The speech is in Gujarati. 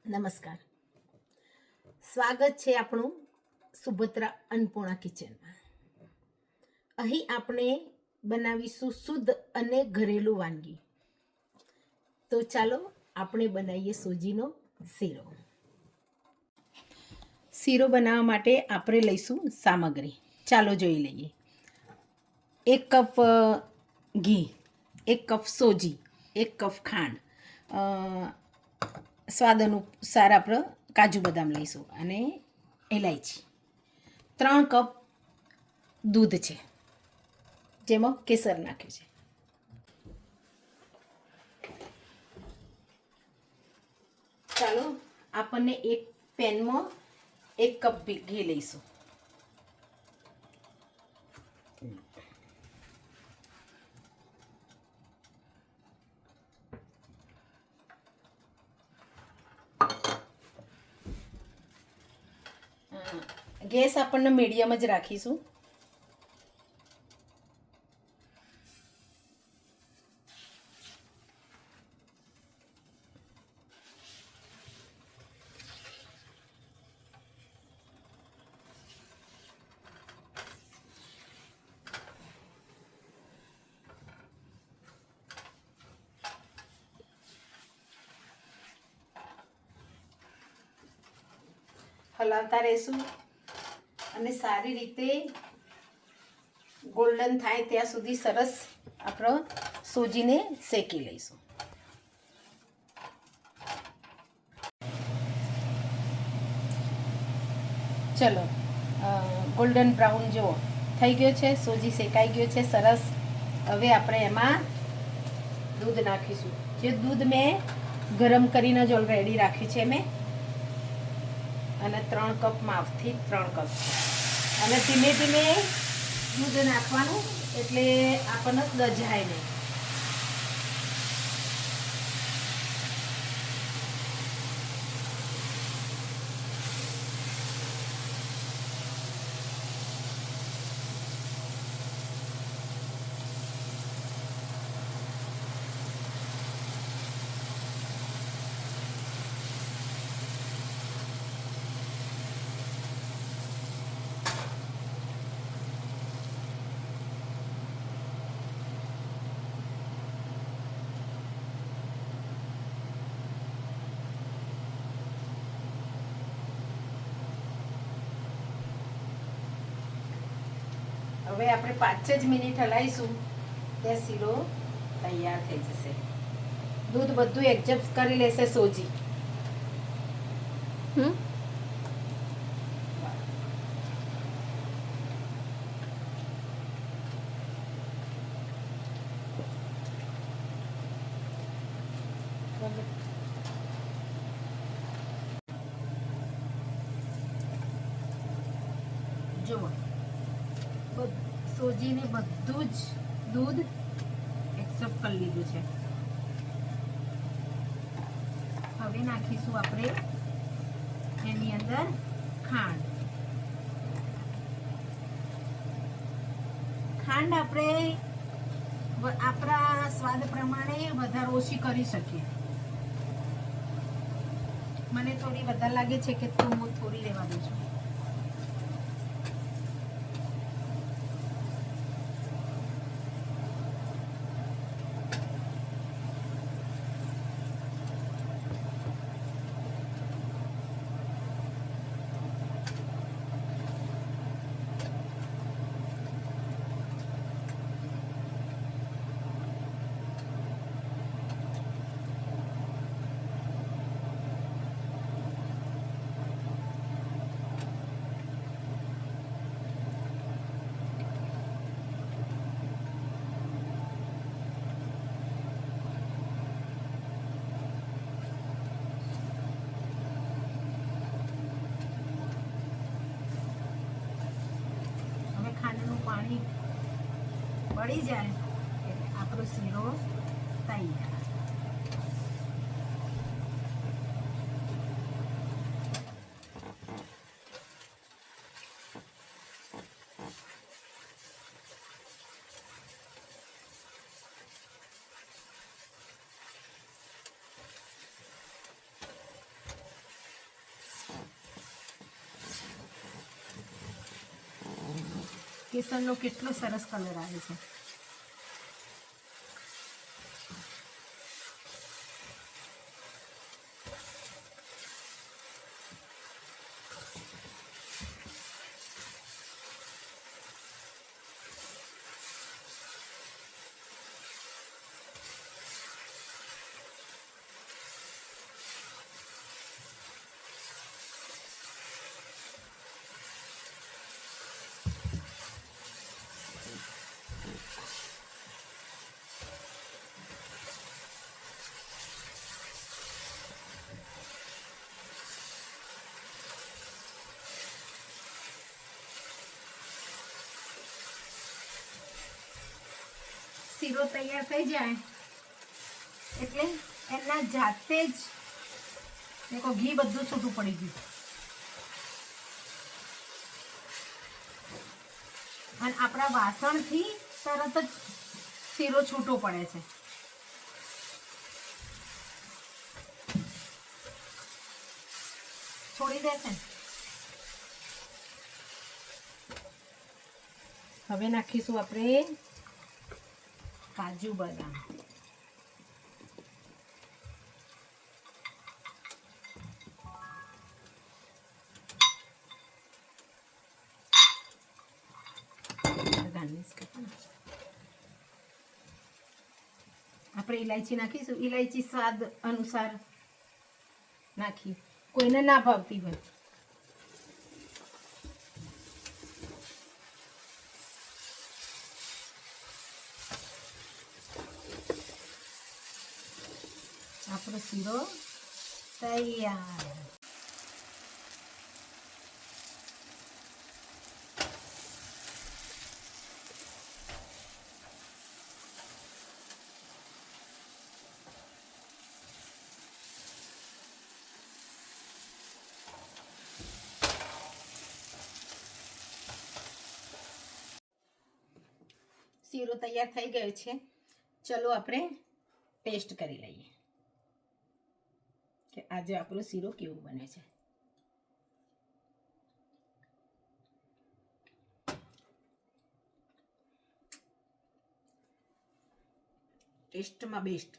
નમસ્કાર, સ્વાગત છે આપણું સુભદ્રા અન્નપૂર્ણા કિચનમાં. અહીં આપણે બનાવીશું શુદ્ધ અને ઘરેલું વાનગી. તો ચાલો આપણે બનાવીએ સોજીનો શીરો. શીરો બનાવવા માટે આપણે લઈશું સામગ્રી. ચાલો જોઈ લઈએ. 1 કપ ઘી, 1 કપ સોજી, 1 કપ ખાંડ, સ્વાદ અનુસાર આપણે કાજુ બદામ લઈશું અને ઇલાયચી. 3 કપ દૂધ છે, જેમાં કેસર નાખ્યું છે. ચાલો આપણને એક પેનમાં 1 કપ ઘી લઈશું. ગેસ આપણને મીડિયમ જ રાખીશું. હલાવતા રહેશું અને સારી રીતે ગોલ્ડન થાય ત્યાં સુધી સરસ આપણે સોજીને શેકી લઈશું. ચલો, ગોલ્ડન બ્રાઉન જેવો થઈ ગયો છે, સોજી શેકાઈ ગયો છે સરસ. હવે આપણે એમાં દૂધ નાખીશું. જે દૂધ મેં ગરમ કરીને જ ઓલરેડી રાખ્યું છે મેં, અને 3 કપ માપથી 3 કપ છે. અને ધીમે ધીમે દૂધ નાખવાનું, એટલે આપણને દજાય નહીં. હવે આપણે 5 જ મિનિટ હલાવીશું, ત્યાં શીરો તૈયાર થઈ જશે. દૂધ બધું એડજસ્ટ કરી લેશે સોજી. જુઓ, સોજીને બધું જ દૂધ એક્સેપ્ટ કરી લીધું છે. હવે નાખીશું આપણે એની અંદર ખાંડ. ખાંડ આપણે આપણા સ્વાદ પ્રમાણે વધારે ઓછી કરી શકીએ. મને થોડી વધારે લાગે છે કે તો હું થોડી લેવા દઉં છું. ખાંડનું પાણી બળી જાય એટલે આપણો શીરો તૈયાર. કેસરનો કેટલો સરસ કલર આવે છે. શીરો તૈયાર થઈ જાય એટલે એના જાતે જ દેખો ઘી બધું છૂટું પડી ગયું અને આપણા વાસણથી તરત જ શીરો છૂટો પડે છે. છોડી દેશે. હવે નાખીશું આપણે કાજુ બદામ. આપણે ઇલાયચી નાખીશું. ઇલાયચી સ્વાદ અનુસાર નાખી, કોઈને ના ભાવતી હોય. આપણો શીરો તૈયાર. શીરો તૈયાર થઈ ગયો છે. ચલો આપણે ટેસ્ટ કરી લઈએ કે આજે આપણો શીરો કેવો બને છે. ટેસ્ટમાં બેસ્ટ.